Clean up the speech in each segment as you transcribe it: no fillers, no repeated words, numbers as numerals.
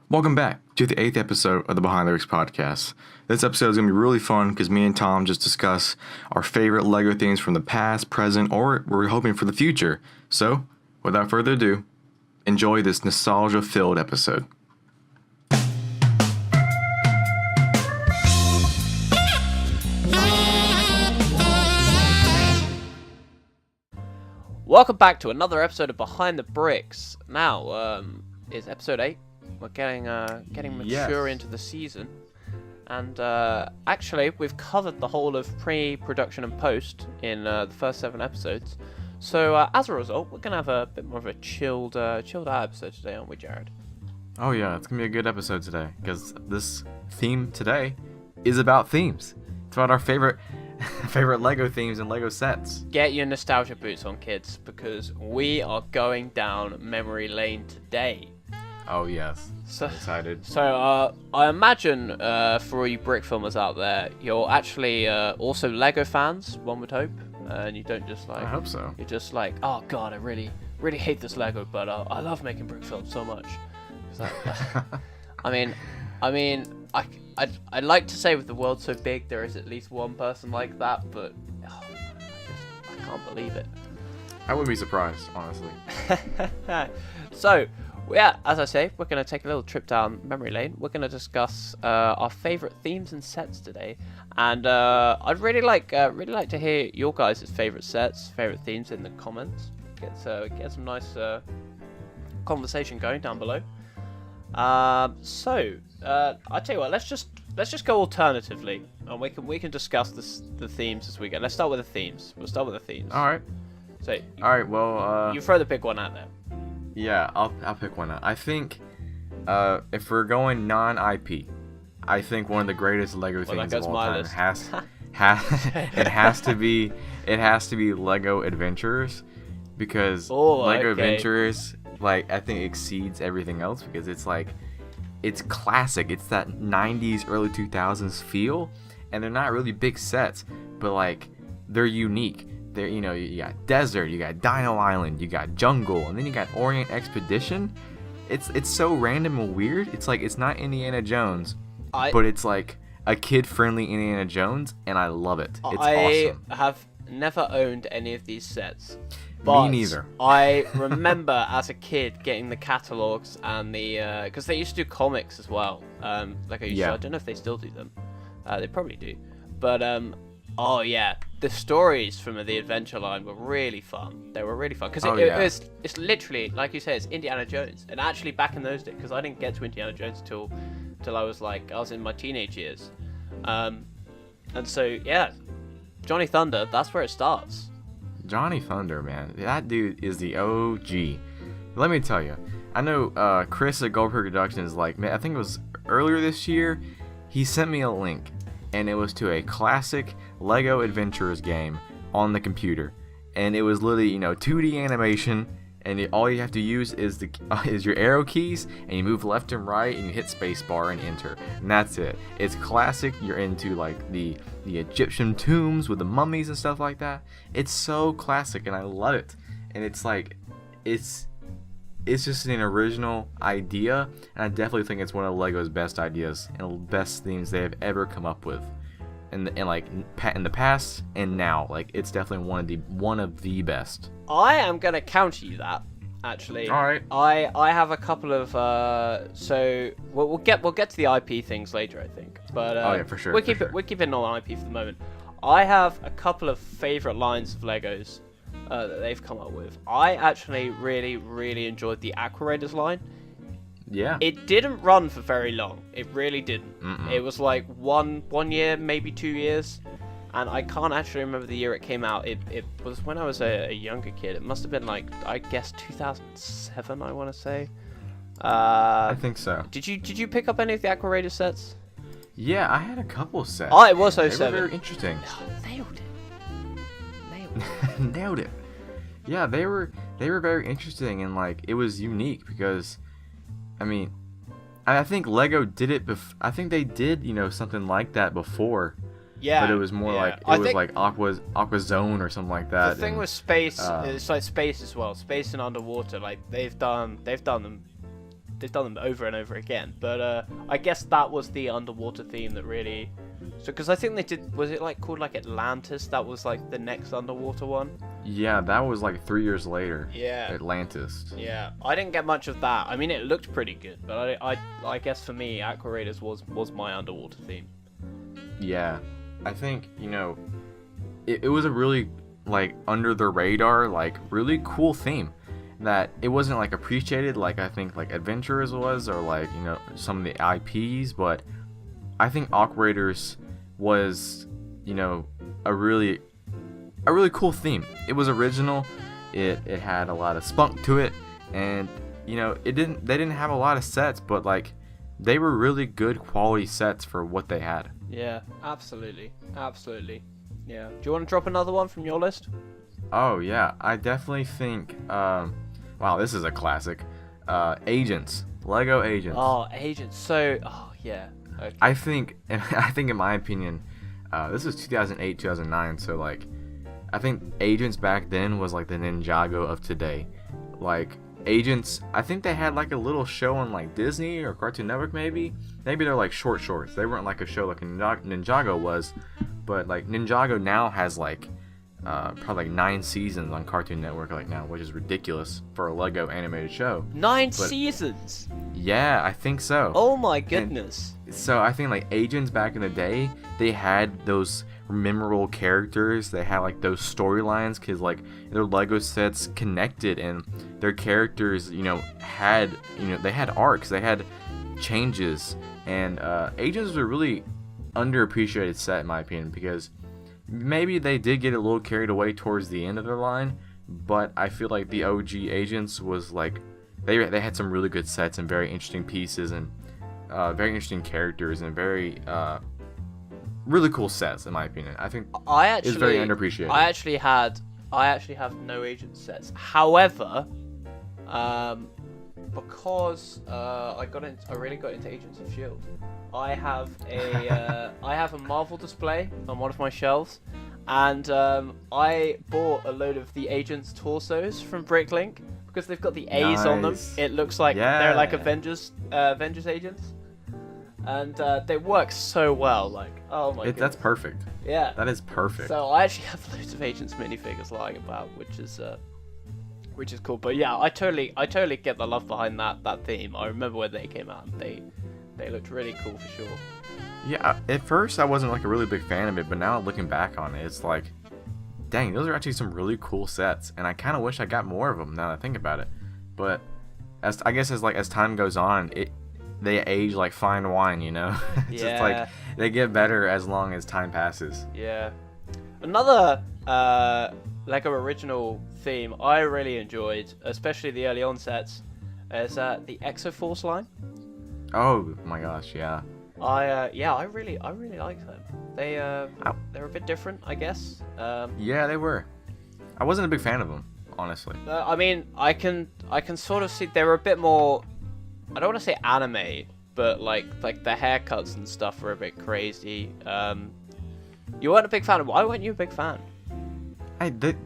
Welcome back to the 8th episode of the Behind Lyrics podcast. This episode is going to be really fun because me and Tom just discuss our favorite LEGO themes from the past, present, or we're hoping for the future. So, without further ado, enjoy this nostalgia-filled episode. Welcome back to another episode of Behind the Bricks. Now, it's episode 8. We're getting mature into the season, and actually we've covered the whole of pre-production and post in the first 7 episodes. So as a result, we're gonna have a bit more of a chilled out episode today, aren't we, Jared? Oh yeah, it's gonna be a good episode today because this theme today is about themes. It's about our favorite LEGO themes and LEGO sets. Get your nostalgia boots on, kids, because we are going down memory lane today. Oh yes, so excited. So I imagine for all you brick filmers out there, you're actually also LEGO fans, one would hope, and you don't just like. I hope so. You're just like, oh god, I really hate this LEGO, but I love making brick films so much. So, I'd like to say with the world so big, there is at least one person like that, but I can't believe it. I wouldn't be surprised, honestly. So. Yeah, as I say, we're going to take a little trip down memory lane. We're going to discuss our favourite themes and sets today, and I'd really like to hear your guys' favourite sets, favourite themes in the comments. Get some nice conversation going down below. So I tell you what, let's just go alternatively, and we can discuss the themes as we go. Let's start with the themes. We'll start with the themes. All right. So all right. Well, you throw the big one out there. Yeah, I'll pick one out. I think if we're going non-IP, I think one of the greatest LEGO themes of all time has to be LEGO Adventures, because LEGO Adventures, like, I think exceeds everything else because it's classic. It's that 90s early 2000s feel, and they're not really big sets, but like they're unique. There, you got desert, you got Dino Island, you got jungle, and then you got Orient Expedition. It's so random and weird. It's like it's not Indiana Jones, but it's like a kid-friendly Indiana Jones, and I love it. It's awesome. I have never owned any of these sets. But me neither. I remember as a kid getting the catalogs and the because they used to do comics as well. I don't know if they still do them. They probably do, but oh yeah, the stories from the Adventure line were really fun. They were really fun because it's literally, like you say, it's Indiana Jones. And actually, back in those days, because I didn't get to Indiana Jones till I was in my teenage years, and so yeah, Johnny Thunder. That's where it starts. Johnny Thunder, man, that dude is the OG. Let me tell you, I know Chris at Goldberg Productions, like, man, I think it was earlier this year, he sent me a link. And it was to a classic LEGO Adventures game on the computer, and it was literally 2D animation, and all you have to use is your arrow keys, and you move left and right, and you hit spacebar and enter, and that's it. It's classic. You're into like the Egyptian tombs with the mummies and stuff like that. It's so classic, and I love it. And it's like it's just an original idea, and I definitely think it's one of LEGO's best ideas and best themes they have ever come up with, in the past and now. Like, it's definitely one of the best. I am gonna counter you that, actually. All right. I have a couple of so we'll get to the IP things later, I think. But oh yeah, for sure. We're keeping on IP for the moment. I have a couple of favorite lines of Legos that they've come up with. I actually really enjoyed the Aqua Raiders line. Yeah. It didn't run for very long. It really didn't. Mm-mm. It was like one year, maybe 2 years, and I can't actually remember the year it came out. It was when I was a younger kid. It must have been like, I guess 2007, I want to say. I think so. Did you pick up any of the Aqua Raiders sets? Yeah, I had a couple sets. Oh, it was 07. They were very interesting. Nailed it. Nailed it. Yeah, they were very interesting, and like, it was unique because, I mean, I think LEGO did it. I think they did something like that before. Yeah. But it was more like like Aqua Zone or something like that. The thing with space, it's like space as well. Space and underwater, like they've done them they've done them over and over again. But I guess that was the underwater theme that really. So, because I think they did. Was it like called like Atlantis? That was like the next underwater one. Yeah, that was like 3 years later. Yeah. Atlantis. Yeah, I didn't get much of that. I mean, it looked pretty good, but I guess for me, Aqua Raiders was my underwater theme. Yeah, I think it was a really like under the radar, like really cool theme that it wasn't like appreciated like I think like Adventurers was or like some of the IPs, but I think Aqua Raiders was a really cool theme. It was original. It had a lot of spunk to it, and they didn't have a lot of sets, but like they were really good quality sets for what they had. Yeah, absolutely. Yeah. Do you want to drop another one from your list? Oh yeah, I definitely think wow, this is a classic. Agents. Lego Agents. Oh, Agents. So, oh yeah. Okay. I think in my opinion, this was 2008, 2009, so like I think Agents back then was like the Ninjago of today. Like Agents, I think they had like a little show on like Disney or Cartoon Network maybe. Maybe they're like shorts. They weren't like a show like Ninjago was, but like Ninjago now has like probably like 9 seasons on Cartoon Network like now, which is ridiculous for a Lego animated show. 9 seasons? Yeah, I think so. Oh my goodness. And so I think like Agents back in the day, they had those memorable characters. They had like those storylines because like their Lego sets connected and their characters had they had arcs, they had changes, and Agents was a really underappreciated set in my opinion because maybe they did get a little carried away towards the end of their line, but I feel like the OG Agents was like they had some really good sets and very interesting pieces and very interesting characters and very really cool sets in my opinion. I think it's very underappreciated. I actually have no Agent sets. However, because I really got into Agents of S.H.I.E.L.D. I have a Marvel display on one of my shelves, and I bought a load of the Agents torsos from Bricklink because they've got the A's on them. It looks like they're like Avengers agents, and they work so well. Like, oh my god, that's perfect. Yeah, that is perfect. So I actually have loads of Agents minifigures lying about, which is cool. But yeah, I totally get the love behind that theme. I remember when they came out, and they looked really cool for sure. Yeah, at first I wasn't like a really big fan of it, but now looking back on it, it's like, dang, those are actually some really cool sets, and I kind of wish I got more of them now that I think about it. But as time goes on, they age like fine wine, It's just like they get better as long as time passes. Yeah. Another Lego original theme I really enjoyed, especially the early on sets, is the Exoforce line. Oh my gosh, yeah. I really like them. They're a bit different, I guess. Yeah, they were. I wasn't a big fan of them, honestly. I mean, I can sort of see they were a bit more. I don't want to say anime, but like the haircuts and stuff were a bit crazy. You weren't a big fan. Why weren't you a big fan?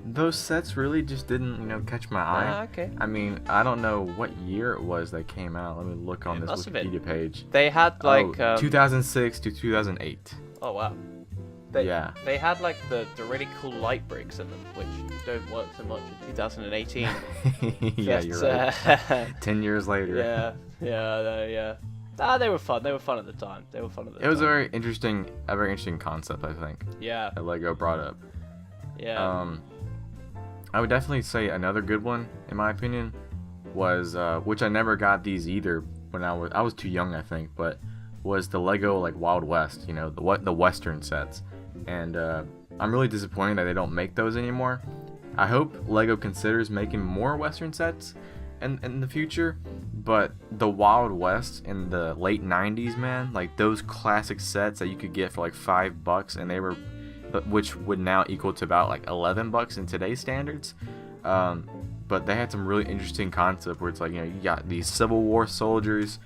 Those sets really just didn't, catch my eye. Okay. I mean, I don't know what year it was they came out. Let me look on this Wikipedia page. They had like 2006 to 2008. Oh wow. They had like the really cool light breaks in them, which don't work so much in 2018. Yeah, you're right. 10 years later. Yeah. They were fun. They were fun at the time. It was a very interesting concept, I think. Yeah. That Lego brought up. Yeah. I would definitely say another good one, in my opinion, was which I never got these either when I was too young, I think, but was the Lego like Wild West, the Western sets, and I'm really disappointed that they don't make those anymore. I hope Lego considers making more Western sets in the future, but the Wild West in the late 90s, man, like those classic sets that you could get for like $5, and they were, which would now equal to about like $11 in today's standards. But they had some really interesting concept where it's like, you got these Civil War soldiers,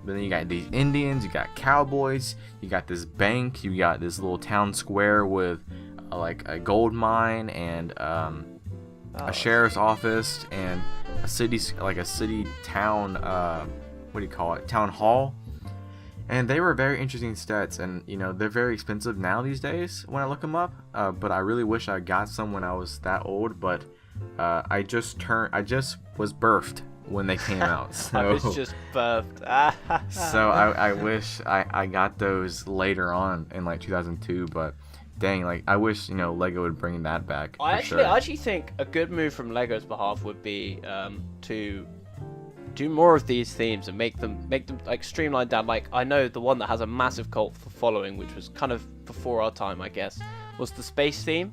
but then you got these Indians, you got cowboys, you got this bank, you got this little town square with like a gold mine and a sheriff's office and a city town what do you call it, town hall, and they were very interesting sets, and you know they're very expensive now these days when I look them up. But I really wish I got some when I was that old. But I just was birthed when they came out. So, I was just birthed. so I wish I got those later on in like 2002. But dang, like I wish Lego would bring that back. I for sure. actually think a good move from Lego's behalf would be to do more of these themes and make them like streamlined down. Like I know the one that has a massive cult following, which was kind of before our time, I guess, was the space theme.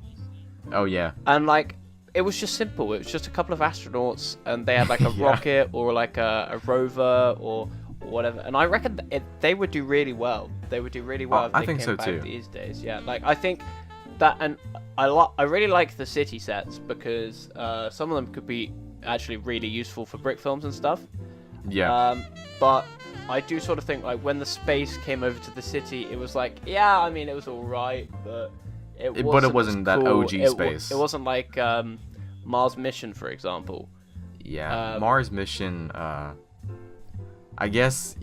Oh yeah. And like it was just simple. It was just a couple of astronauts, and they had like a rocket or like a rover or whatever. And I reckon they would do really well. They would do really well if they came back these days. Yeah, like I think that, and I really like the city sets because some of them could be actually really useful for brick films and stuff. Yeah. But I do sort of think like when the space came over to the city, it was like, yeah, I mean it was all right, but it wasn't that cool. OG space. It wasn't like Mars Mission, for example. Yeah, Mars Mission. I guess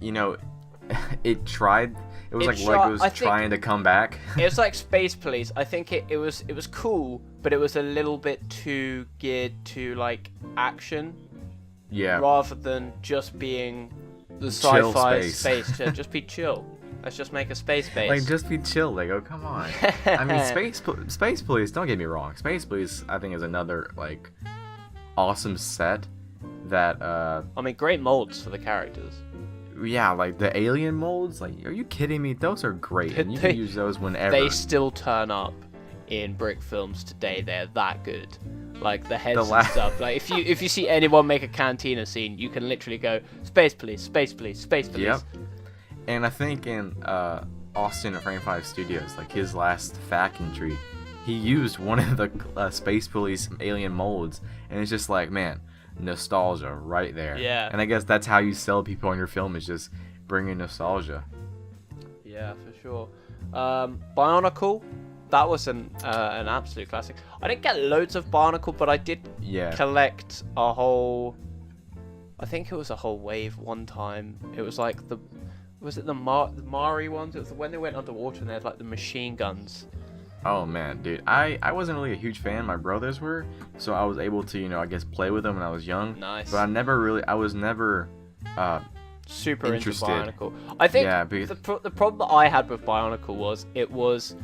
it tried. It was like Legos trying to come back. It was like Space Police. I think it was cool, but it was a little bit too geared to like action. Yeah. Rather than just being the sci-fi space to just be chill. Let's just make a space base. Like just be chill, Lego. Come on. I mean, Space Police. Don't get me wrong. Space Police, I think, is another like awesome set that. I mean, great molds for the characters. Yeah, like the alien molds. Like, are you kidding me? Those are great, and you can use those whenever. They still turn up in brick films today. They're that good. Like the heads and stuff. Like if you see anyone make a cantina scene, you can literally go Space Police, Space Police, Space Police. Yep. And I think in Austin at Frame 5 Studios, like his last fact entry, he used one of the Space Police alien molds, and it's just like, man, nostalgia right there. Yeah. And I guess that's how you sell people on your film, is just bringing nostalgia. Yeah, for sure. Bionicle, that was an absolute classic. I didn't get loads of Bionicle, but I did collect a whole. I think it was a whole wave one time. It was like the Mari ones? It was when they went underwater and they had like the machine guns. Oh man, dude, I wasn't really a huge fan. My brothers were, so I was able to I guess play with them when I was young. Nice. But I was never super interested. Into Bionicle. I think the problem that I had with Bionicle was it was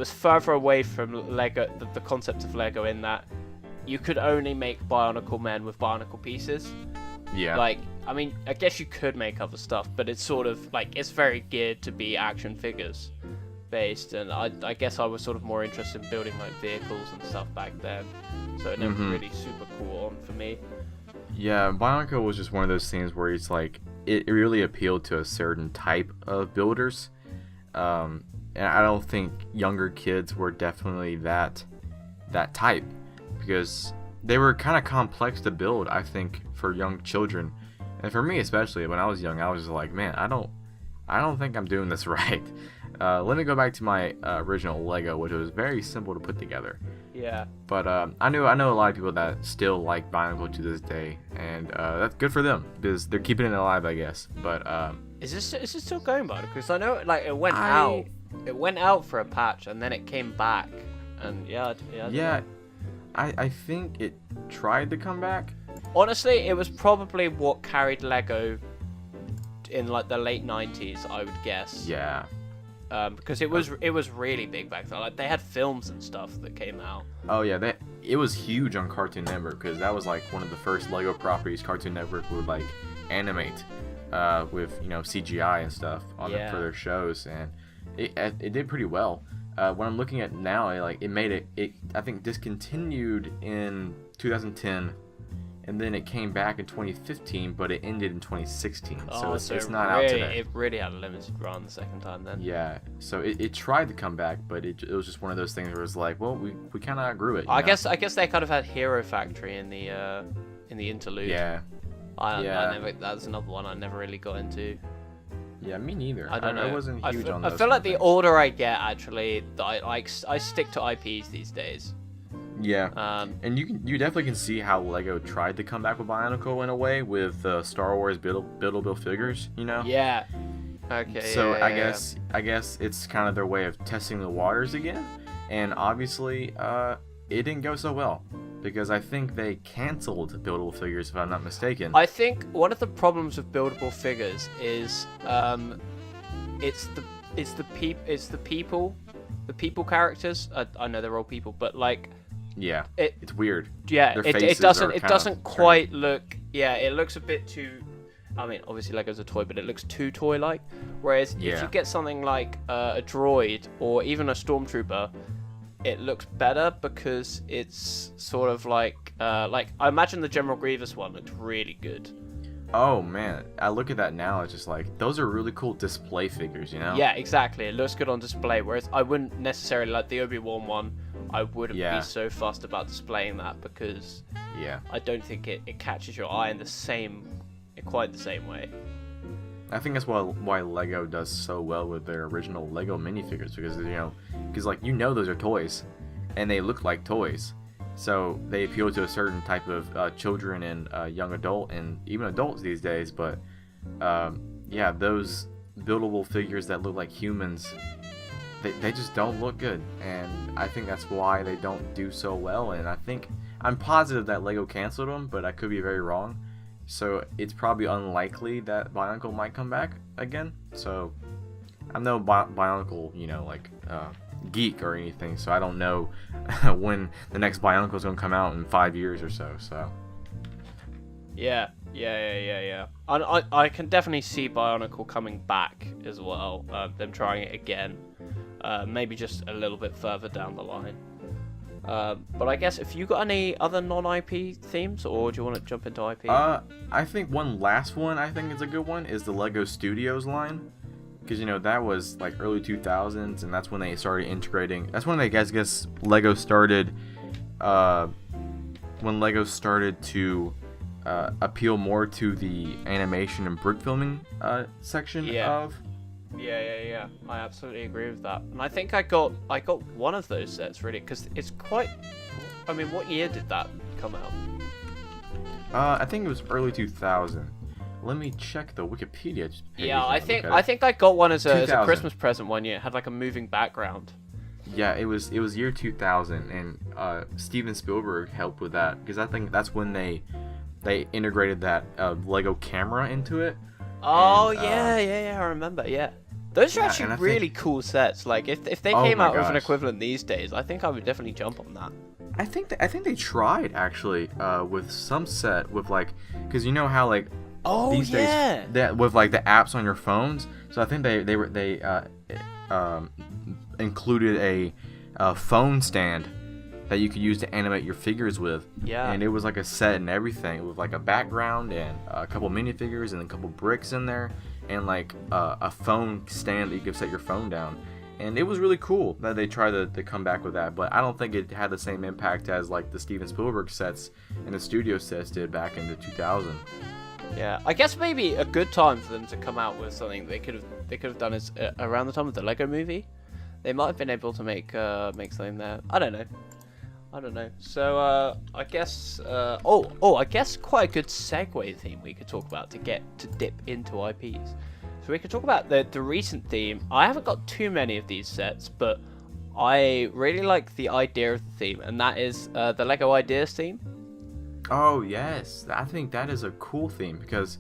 further away from Lego, the concept of Lego, in that you could only make Bionicle men with Bionicle pieces. Yeah. Like, I mean, I guess you could make other stuff, but it's sort of like it's very geared to be action figures based, and I guess I was sort of more interested in building like vehicles and stuff back then, so it never really super caught on for me. Yeah, Bionicle was just one of those things where it's like it really appealed to a certain type of builders, and I don't think younger kids were definitely that type, because they were kind of complex to build, I think, for young children. And for me especially, when I was young, I was just like, man, I don't think I'm doing this right. Let me go back to my original Lego, which was very simple to put together. Yeah. But I know a lot of people that still like Bionicle to this day, and that's good for them because they're keeping it alive, I guess. But is this still going, by? Because I know like it went out. It went out for a patch and then it came back, and yeah. I think it tried to come back. Honestly, it was probably what carried Lego in like the late 90s, I would guess. Yeah. Because it was really big back then. Like they had films and stuff that came out. Oh yeah, it was huge on Cartoon Network, because that was like one of the first Lego properties Cartoon Network would like animate with CGI and stuff on it for their shows, and it did pretty well. What I'm looking at now, it I think discontinued in 2010, and then it came back in 2015, but it ended in 2016. So it's not out today. It really had a limited run the second time then. Yeah, so it tried to come back, but it was just one of those things where it was like, well, we kind of outgrew it. I guess they kind of had Hero Factory in the interlude. Yeah. I never. That's another one I never really got into. Yeah, me neither. I don't know. I wasn't huge on those. I feel like the older I get, actually, I stick to IPs these days. Yeah, and you definitely can see how Lego tried to come back with Bionicle in a way with Star Wars buildable figures, you know? Yeah. Okay. So yeah, I guess it's kind of their way of testing the waters again, and obviously it didn't go so well because I think they canceled buildable figures if I'm not mistaken. I think one of the problems with buildable figures is it's the people characters. I know they're all people, but like. Yeah, it's weird. Yeah, Their it faces doesn't quite look. Yeah, it looks a bit too. I mean, obviously Lego's a toy, but it looks too toy-like. Whereas if you get something like a droid or even a stormtrooper, it looks better because it's sort of like I imagine the General Grievous one looked really good. Oh man, I look at that now. It's just like those are really cool display figures, you know? Yeah, exactly. It looks good on display. Whereas I wouldn't necessarily like the Obi-Wan one. I wouldn't be so fussed about displaying that because I don't think it catches your eye in quite the same way. I think that's why Lego does so well with their original Lego minifigures because those are toys, and they look like toys, so they appeal to a certain type of children and young adult and even adults these days. But those buildable figures that look like humans. They just don't look good, and I think that's why they don't do so well. And I'm positive that Lego canceled them, but I could be very wrong. So it's probably unlikely that Bionicle might come back again. So I'm no Bionicle, geek or anything. So I don't know when the next Bionicle is gonna come out in 5 years or so. So yeah. I can definitely see Bionicle coming back as well. Them trying it again. Maybe just a little bit further down the line. But I guess if you got any other non-IP themes, or do you want to jump into IP? I think one last one I think is a good one is the Lego Studios line, because that was like early 2000s, and that's when they started integrating. That's when they guess Lego started. When Lego started to appeal more to the animation and brick filming section of. Yeah. I absolutely agree with that. And I think I got one of those sets really because it's quite. I mean, what year did that come out? I think it was early 2000. Let me check the Wikipedia page. Yeah, I think I got one as a Christmas present one year. It had like a moving background. Yeah, it was year 2000, and Steven Spielberg helped with that because I think that's when they integrated that Lego camera into it. Oh, and, yeah, I remember, yeah. Those are actually really cool sets. Like, if they came out with an equivalent these days, I think I would definitely jump on that. I think they tried, actually, with some set with, like, because you know how, like, these days, that with, like, the apps on your phones, so I think they included a phone stand that you could use to animate your figures with. Yeah. And it was like a set and everything with like a background and a couple minifigures and a couple bricks in there and like a phone stand that you could set your phone down. And it was really cool that they tried to come back with that, but I don't think it had the same impact as like the Steven Spielberg sets and the studio sets did back in the 2000. Yeah, I guess maybe a good time for them to come out with something they could have done is around the time of the Lego Movie. They might have been able to make something there. I don't know. So I guess I guess quite a good segue theme we could talk about to dip into IPs. So we could talk about the recent theme. I haven't got too many of these sets, but I really like the idea of the theme, and that is the Lego Ideas theme. Oh yes, I think that is a cool theme because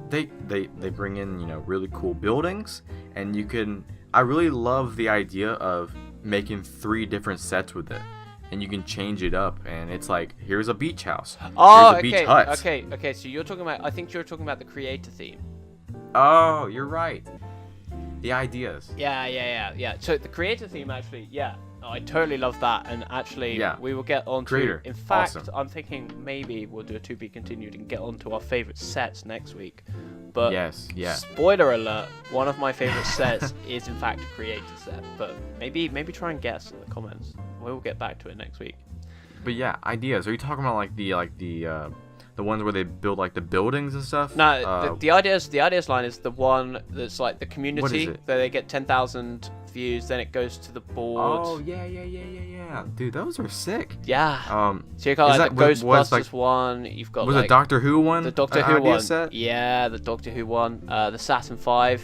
they bring in really cool buildings, and you can. I really love the idea of making 3 different sets with it. And you can change it up, and it's like, here's a beach house. Oh, here's a beach hut. Okay. So you're talking about, I think you're talking about the creator theme. Oh, you're right. The ideas. Yeah. So the creator theme, actually, I totally love that, and actually, we will get on to. In fact, awesome. I'm thinking maybe we'll do a to be continued and get on to our favorite sets next week. But spoiler alert, one of my favorite sets is in fact a creator set. But maybe try and guess in the comments. We'll get back to it next week. But yeah, ideas. Are you talking about like the ones where they build like the buildings and stuff? No, the ideas line is the one that's like the community that they get 10,000 views, then it goes to the board. Oh yeah. Dude, those are sick. Yeah. So you got is like the that- was, Ghostbusters like- one. You've got Was like it Doctor Who one? the Doctor an Who idea one. set? Yeah, the Doctor Who one. The Saturn V.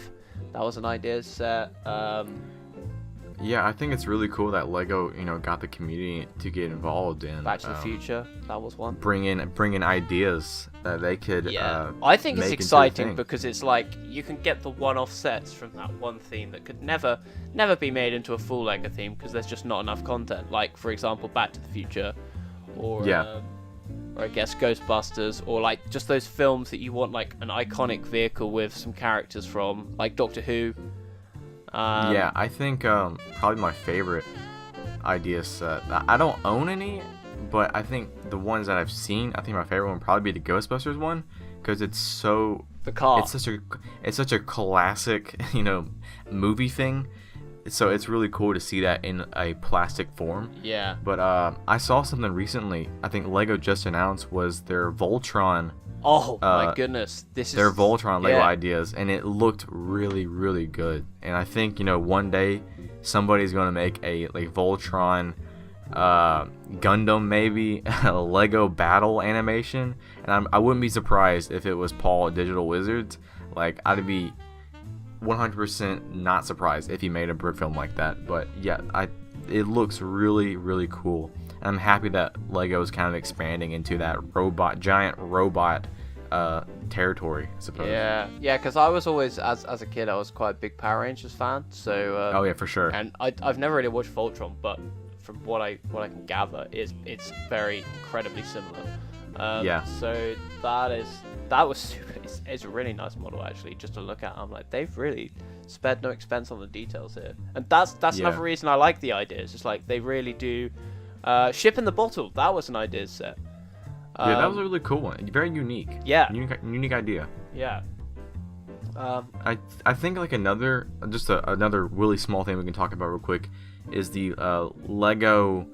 That was an idea set. Yeah, I think it's really cool that Lego, got the community to get involved in. Back to the Future. That was one. Bring in ideas that they could. Yeah, I think it's make into a exciting thing. because it's like you can get the one-off sets from that one theme that could never be made into a full Lego theme because there's just not enough content. Like for example, Back to the Future, or or I guess Ghostbusters, or like just those films that you want like an iconic vehicle with some characters from, like Doctor Who. Yeah, I think probably my favorite idea set. I don't own any, but I think the ones that I've seen, I think my favorite one would probably be the Ghostbusters one, because it's so. The car. It's such a classic, movie thing. So it's really cool to see that in a plastic form. Yeah. But I saw something recently. I think Lego just announced was their Voltron. Oh my goodness, this is Their Voltron Lego yeah. ideas, and it looked really, really good. And I think one day somebody's gonna make a Voltron Gundam, maybe a Lego battle animation, and I wouldn't be surprised if it was Paul at Digital Wizards. Like I'd be 100% not surprised if he made a brick film like that. But yeah, it looks really, really cool. I'm happy that Lego is kind of expanding into that giant robot territory, I suppose. Yeah, because I was always, as a kid, I was quite a big Power Rangers fan. So. Oh yeah, for sure. And I've never really watched Voltron, but from what I can gather, it's very incredibly similar. Yeah. So that was super. It's a really nice model actually, just to look at. I'm like, they've really spared no expense on the details here, and that's another reason I like the idea. It's just like they really do. Ship in the Bottle, that was an idea set. Yeah, that was a really cool one. Very unique. Yeah. Unique idea. Yeah. I think like another really small thing we can talk about real quick is the Lego.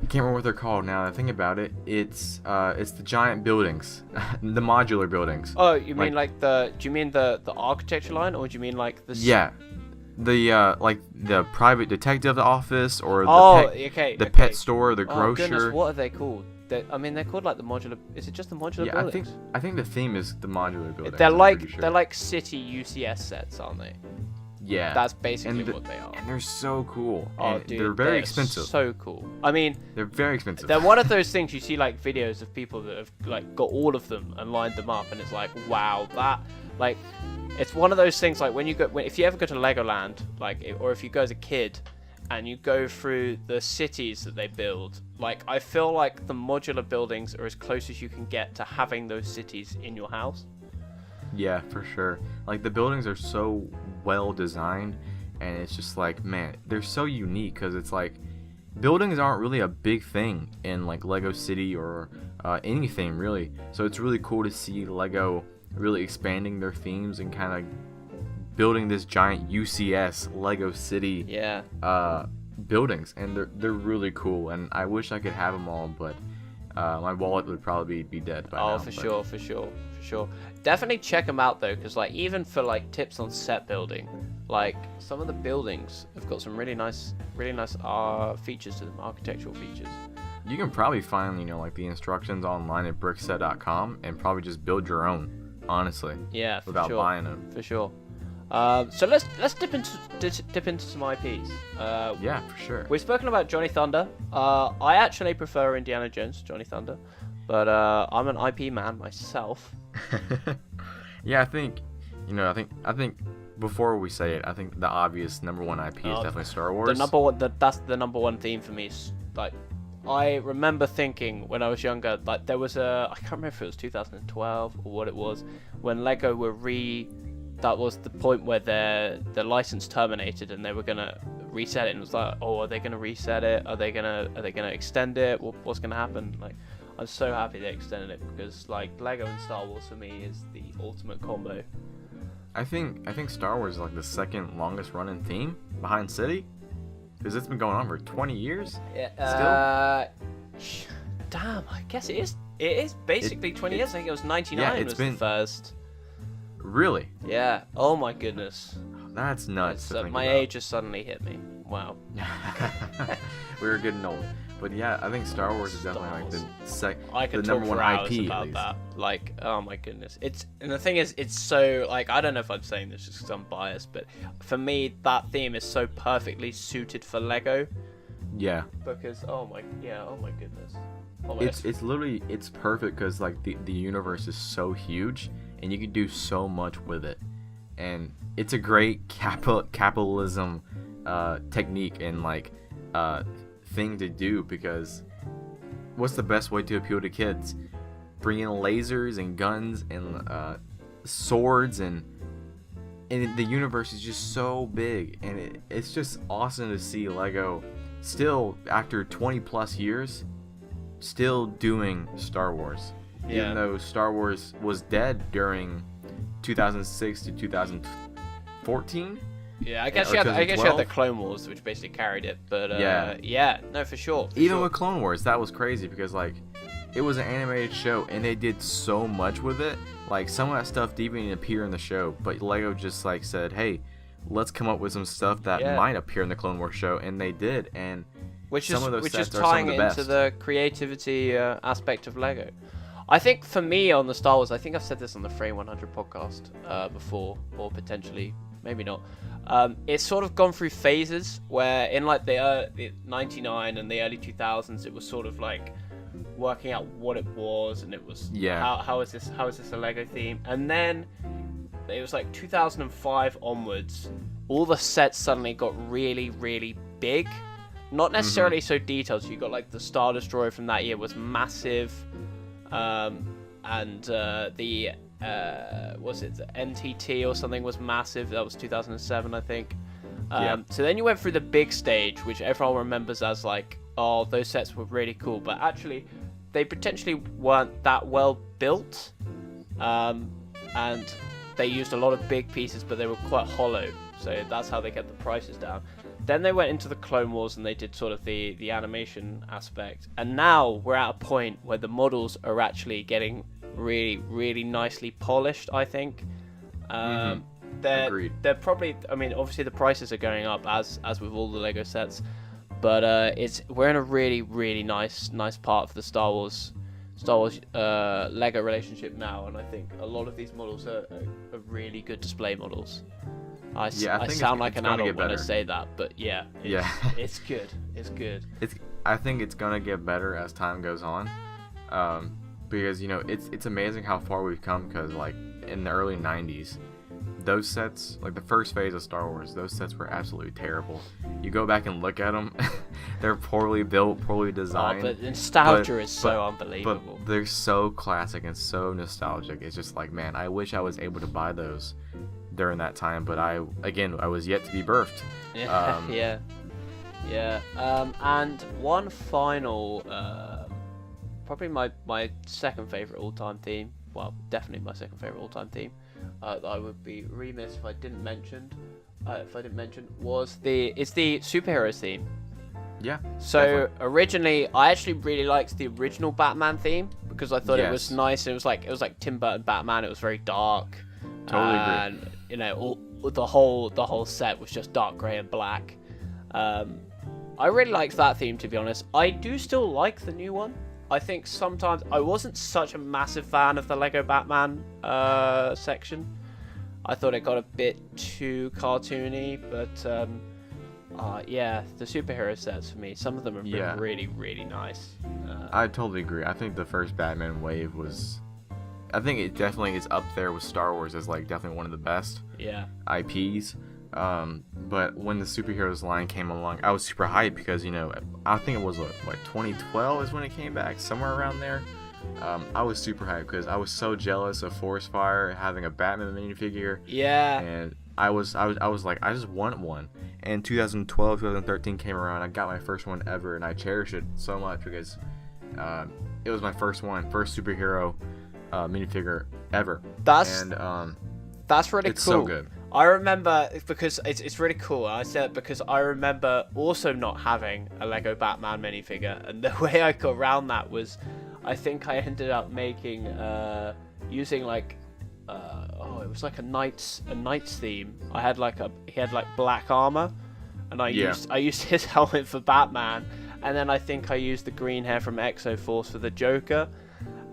I can't remember what they're called now. I think about it. It's the giant buildings, the modular buildings. Oh, you mean do you mean the architecture line, or do you mean like the? Yeah. The like the private detective office, or the pet store, the grocer. Goodness, what are they called? They're called like the modular. Is it just the modular buildings? I think the theme is the modular buildings. They're like city UCS sets, aren't they? Yeah. That's basically what they are. And they're so cool. Oh, and dude, they're very expensive. So cool. I mean, they're very expensive. They're one of those things you see like videos of people that have like got all of them and lined them up, and it's like, wow, that like. It's one of those things like if you ever go to Legoland, or if you go as a kid, and you go through the cities that they build, like I feel like the modular buildings are as close as you can get to having those cities in your house. Yeah, for sure. Like the buildings are so well designed, and it's just like, man, they're so unique because it's like buildings aren't really a big thing in like Lego City or anything really. So it's really cool to see Lego really expanding their themes and kind of building this giant UCS Lego City buildings, and they're really cool, and I wish I could have them all, but my wallet would probably be dead by now. For sure. Definitely check them out though, because like even for like tips on set building, like some of the buildings have got some really nice features to them, architectural features. You can probably find like the instructions online at brickset.com and probably just build your own. Honestly, yeah, without buying them, for sure. So let's dip into some IPs. Yeah, for sure. We've spoken about Johnny Thunder. I actually prefer Indiana Jones to Johnny Thunder, but I'm an IP man myself. Yeah, I think before we say it, I think the obvious number one IP is definitely Star Wars. That's the number one theme for me. Like, I remember thinking when I was younger, like there was I can't remember if it was 2012 or what it was, when Lego that was the point where their license terminated and they were gonna reset it, and it was like, oh, are they gonna reset it? Are they gonna extend it? What's gonna happen? Like, I'm so happy they extended it, because like Lego and Star Wars for me is the ultimate combo. I think Star Wars is like the second longest running theme behind City. Because it's been going on for 20 years? Yeah, still? Damn, I guess it is. It is basically 20 years. I think it was 99 was the first. Really? Yeah. Oh my goodness. that's nuts. My age has suddenly hit me. Wow. We were getting old. But yeah, I think Star Wars is definitely like the number one IP about that. Like, oh my goodness. And the thing is, it's so, like, I don't know if I'm saying this just because I'm biased, but for me, that theme is so perfectly suited for Lego. Yeah. Because, oh my goodness. It's literally, it's perfect because, like, the universe is so huge and you can do so much with it. And it's a great capitalism technique and, like, thing to do, because what's the best way to appeal to kids? Bring in lasers and guns and swords, and the universe is just so big, and it's just awesome to see Lego still, after 20 plus years, still doing Star Wars. Even though Star Wars was dead during 2006 to 2014. Yeah, I guess you had the Clone Wars, which basically carried it, but no, for sure. Even with Clone Wars, that was crazy because, like, it was an animated show and they did so much with it. Like, some of that stuff didn't even appear in the show, but Lego just, like, said, hey, let's come up with some stuff that might appear in the Clone Wars show, and they did. And which is tying into the creativity aspect of Lego. I think for me on the Star Wars, I think I've said this on the Frame 100 podcast before, or potentially maybe not. It's sort of gone through phases where in like the 99 and the early 2000s, it was sort of like working out what it was, and it was how is this a Lego theme, and then it was like 2005 onwards, all the sets suddenly got really, really big, not necessarily so detailed. So you got like the Star Destroyer from that year was massive, and the was it the NTT or something was massive. That was 2007, I think. So then you went through the big stage, which everyone remembers as like, oh, those sets were really cool, but actually they potentially weren't that well built, and they used a lot of big pieces, but they were quite hollow, so that's how they kept the prices down. Then they went into the Clone Wars and they did sort of the animation aspect, and now we're at a point where the models are actually getting really, really nicely polished, I think. They're probably, I mean, obviously the prices are going up as with all the Lego sets, but we're in a really, really nice part of the Star Wars Lego relationship now, and I think a lot of these models are really good display models. I sound like an adult when I say that, but it's good. It's good. I think it's gonna get better as time goes on, because it's amazing how far we've come. Because like in the early 90s, those sets, like the first phase of Star Wars, those sets were absolutely terrible. You go back and look at them, they're poorly built, poorly designed. But nostalgia is so unbelievable. But they're so classic and so nostalgic. It's just like, man, I wish I was able to buy those during that time, but I was yet to be birthed. And one final, probably my second favorite all-time theme. Well, definitely my second favorite all-time theme. That I would be remiss if I didn't mention. Was the superheroes theme. Yeah. So definitely. Originally, I actually really liked the original Batman theme because I thought it was nice. It was like Tim Burton Batman. It was very dark. Totally agree. And the whole set was just dark grey and black. I really liked that theme, to be honest. I do still like the new one. I think sometimes I wasn't such a massive fan of the Lego Batman section. I thought it got a bit too cartoony, but the superhero sets for me, some of them have been really, really nice. I totally agree. I think the first Batman wave was, I think it definitely is up there with Star Wars as like definitely one of the best IPs. But when the superheroes line came along, I was super hyped because I think it was like 2012 is when it came back, somewhere around there. I was super hyped because I was so jealous of Forest Fire having a Batman minifigure. Yeah. And I was like, I just want one. And 2012, 2013 came around. I got my first one ever, and I cherish it so much because it was my first superhero minifigure ever. That's really it's cool. So good. I remember, because it's really cool. I said it because I remember also not having a Lego Batman minifigure, and the way I got around that was, I think I ended up making using like it was like a knight's theme. He had like black armor, and I used his helmet for Batman, and then I think I used the green hair from Exoforce for the Joker.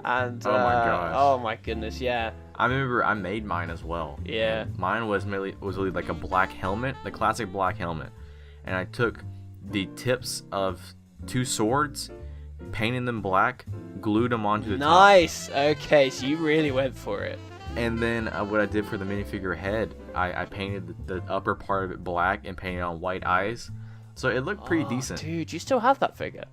And oh my gosh. Oh my goodness, yeah. I remember I made mine as well. Yeah. And mine was really like a black helmet, the classic black helmet. And I took the tips of 2 swords, painted them black, glued them onto the top. Nice. Okay, so you really went for it. And then what I did for the minifigure head, I painted the upper part of it black and painted on white eyes. So it looked pretty decent. Dude, you still have that figure?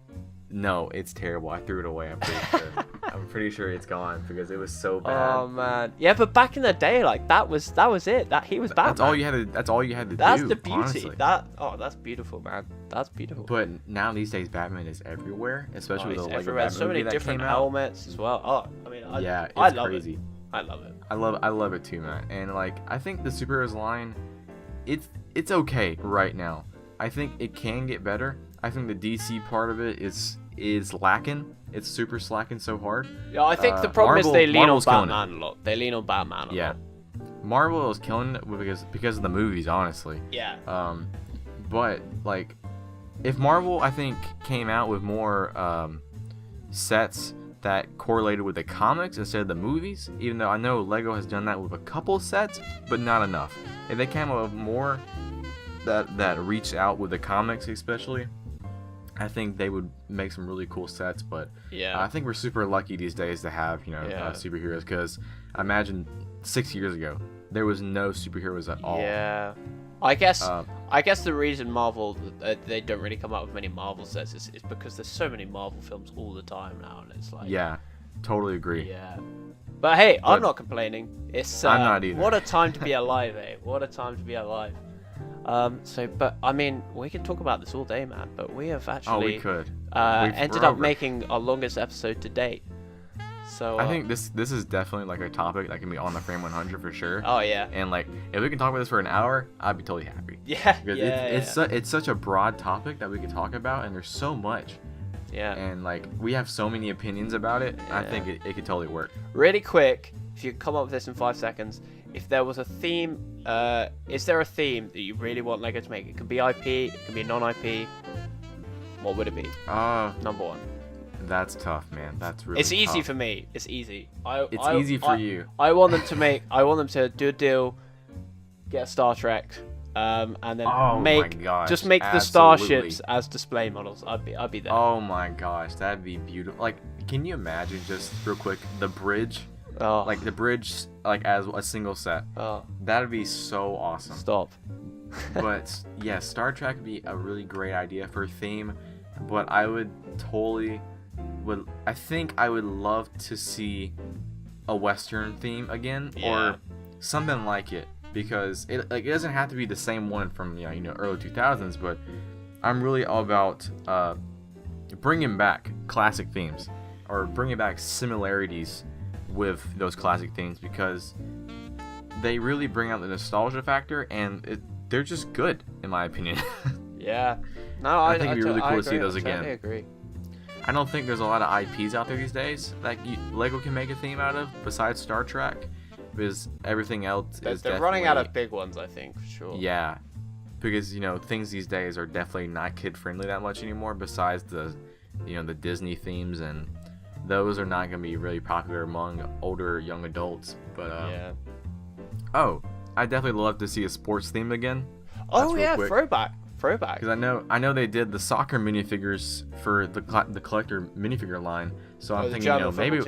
No, it's terrible. I threw it away. I'm pretty sure. I'm pretty sure it's gone because it was so bad. Oh man, yeah, but back in the day, like that was it. That he was Batman. That's all you had to. That's all you had to That's do. the beauty. Honestly. That's beautiful, man. That's beautiful. But now these days, Batman is everywhere, especially with the Lego everywhere. Batman So many movie that different came out. helmets as well. Oh, I mean, Yeah, it's I love crazy. it. I love it. I love it too, man. And like, I think the superheroes line, it's okay right now. I think it can get better. I think the DC part of it is lacking. It's super slacking so hard. Yeah, I think the problem is they lean Marvel's on killing Batman a lot. They lean on Batman a lot. Marvel is killing it because of the movies, honestly. Yeah. But like, if Marvel, I think, came out with more sets that correlated with the comics instead of the movies, even though I know Lego has done that with a couple sets, but not enough. If they came out with more that reached out with the comics, especially, I think they would make some really cool sets. But yeah, I think we're super lucky these days to have superheroes, because I imagine 6 years ago there was no superheroes at all. Yeah, I guess the reason Marvel they don't really come out with many Marvel sets is because there's so many Marvel films all the time now, and it's like, yeah, totally agree. Yeah, but hey, I'm not complaining. It's I'm not either. What a time to be alive, eh? What a time to be alive. But I mean, we can talk about this all day, man. But we have actually we could. Ended up making our longest episode to date. So I think this is definitely like a topic that can be on the Frame 100 for sure. Oh yeah. And like, if we can talk about this for an hour, I'd be totally happy. Yeah. Because it's such a broad topic that we could talk about, and there's so much. Yeah. And like, we have so many opinions about it. Yeah. I think it could totally work. Really quick, if you could come up with this in 5 seconds, if there was a theme, is there a theme that you really want Lego to make? It could be IP, it could be non-IP. What would it be? Number 1. That's tough, man. That's really. It's easy tough. for me. It's easy. It's easy for you. I want them to do a deal, get a Star Trek, and then make the starships as display models. I'd be there. Oh my gosh, that'd be beautiful. Like, can you imagine, just real quick, the bridge? Like the bridge, like as a single set. That'd be so awesome. Stop. But yeah, Star Trek would be a really great idea for a theme. But I would totally I think I would love to see a Western theme again, or something like it, because it doesn't have to be the same one from early 2000s. But I'm really all about bringing back classic themes, or bringing back similarities with those classic themes, because they really bring out the nostalgia factor, and they're just good, in my opinion. Yeah. No, I think it'd be really cool to see those again. I agree. I don't think there's a lot of IPs out there these days that Lego can make a theme out of besides Star Trek, because everything else they're running out of big ones, I think, for sure. Yeah, because things these days are definitely not kid friendly that much anymore. Besides the the Disney themes, and those are not gonna be really popular among older young adults. But I definitely love to see a sports theme again. Oh yeah, throwback. Because I know they did the soccer minifigures for the collector minifigure line, so I'm thinking maybe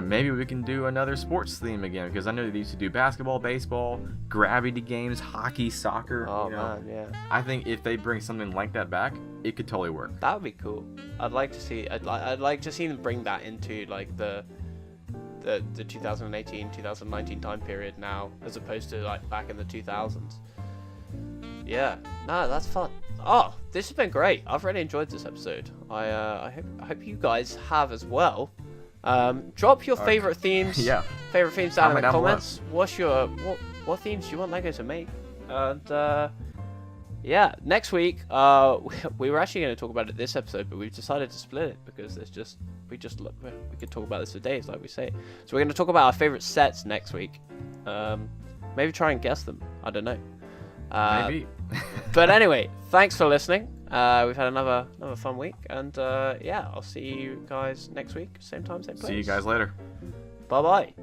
maybe we can do another sports theme again, because I know they used to do basketball, baseball, gravity games, hockey, soccer. Oh man, yeah. I think if they bring something like that back, it could totally work. That would be cool. I'd like to see them bring that into like the 2018, 2019 time period now, as opposed to like back in the 2000s. Yeah, no, that's fun. Oh, this has been great. I've really enjoyed this episode. I hope you guys have as well. Drop your favorite themes. Favorite themes down in the comments. What's your what themes do you want Lego to make? And next week we were actually going to talk about it this episode, but we've decided to split it because we could talk about this for days, like we say. So we're going to talk about our favorite sets next week. Maybe try and guess them. I don't know. Maybe. But anyway, thanks for listening. We've had another fun week, and yeah, I'll see you guys next week, same time, same place. See you guys later. Bye bye.